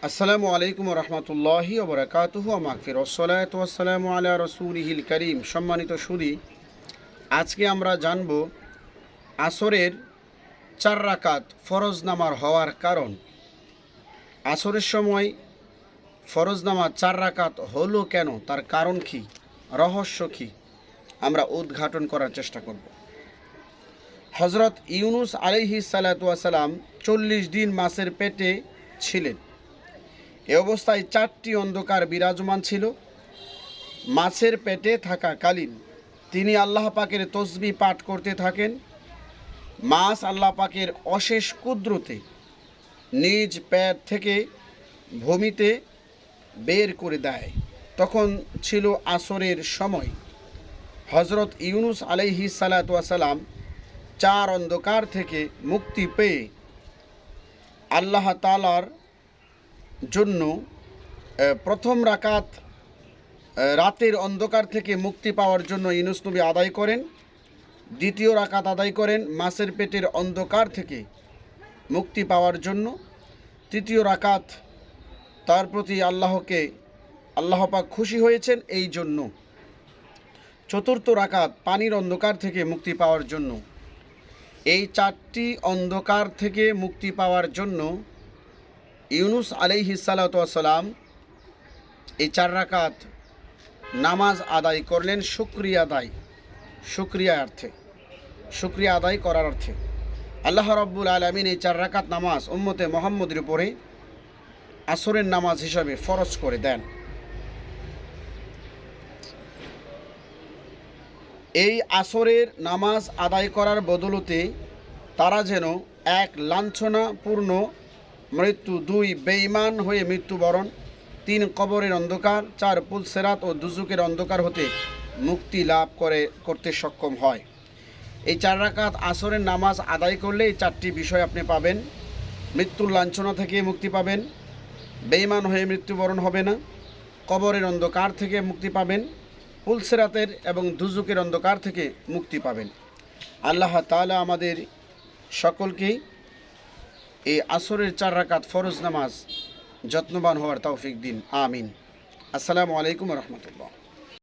আসসালামু আলাইকুম রহমতুল্লাহি ওবরাকাতুহু মাগফির ওয়াসসালাতু ওয়াসসালামু আলা রাসূলিহিল কারীম। সম্মানিত সুধী, আজকে আমরা জানব আসরের 4 রাকাত ফরজ নামাজ হওয়ার কারণ। আসরের সময় ফরজ নামাজ 4 রাকাত হলো কেন, তার কারণ কি, রহস্য কি, আমরা উদ্ঘাটন করার চেষ্টা করব। হযরত ইউনুস আলাইহিস সালাতু ওয়াস সালাম 40 দিন মাছের পেটে ছিলেন। এ অবস্থায় 4টি অন্ধকার বিরাজমান ছিল। মাছের পেটে থাকাকালীন তিনি আল্লাহ পাকের তসবিহ পাঠ করতে থাকেন। মাছ আল্লাহ পাকের অশেষ কুদরতে নিজ পেট থেকে ভূমিতে বের করে দেয়। তখন ছিল আসরের সময়। হযরত ইউনুস আলাইহিস সালাতু ওয়াস সালাম 4 অন্ধকার থেকে মুক্তি পেয়ে আল্লাহ তাআলার জন্য প্রথম রাকাত রাতের অন্ধকার থেকে মুক্তি পাওয়ার জন্য ইউনুস নবী আদায় করেন। দ্বিতীয় রাকাত আদায় করেন মাছের পেটের অন্ধকার থেকে মুক্তি পাওয়ার জন্য। তৃতীয় রাকাত তার প্রতি আল্লাহ পাক খুশি হয়েছেন এই জন্য। চতুর্থ রাকাত পানির অন্ধকার থেকে মুক্তি পাওয়ার জন্য। এই 4টি অন্ধকার থেকে মুক্তি পাওয়ার জন্য ইউনুস আলাইহিস সালাতু ওয়াস সালাম এই 4 রাকাত নামাজ আদায় করলেন শুকরিয়া আদায় করার অর্থে। আল্লাহ রাব্বুল আলামিন এই 4 রাকাত নামাজ উম্মতে মুহাম্মদের উপরে আসরের নামাজ হিসাবে ফরজ করে দেন। এই আসরের নামাজ আদায় করার বদলতে তারা যেন 1 লাঞ্ছনাপূর্ণ মৃত্যু, 2 বেঈমান হয়ে মৃত্যুবরণ, 3 কবরের অন্ধকার, 4 পুলসেরাত ও দুজুকের অন্ধকার হতে মুক্তি লাভ করতে সক্ষম হয়। এই 4 রাকাত আসরের নামাজ আদায় করলে এই 4টি বিষয় আপনি পাবেন। মৃত্যুর লাঞ্ছনা থেকে মুক্তি পাবেন, বেঈমান হয়ে মৃত্যুবরণ হবে না, কবরের অন্ধকার থেকে মুক্তি পাবেন, পুলসেরাতের এবং দুজুকের অন্ধকার থেকে মুক্তি পাবেন। আল্লাহ তাআলা আমাদের সকলকেই এই আসরের 4 রাকাত ফরজ নামাজ যত্নবান হওয়ার তৌফিক দিন। আমিন। আসসালামু আলাইকুম রহমতুল্লাহ।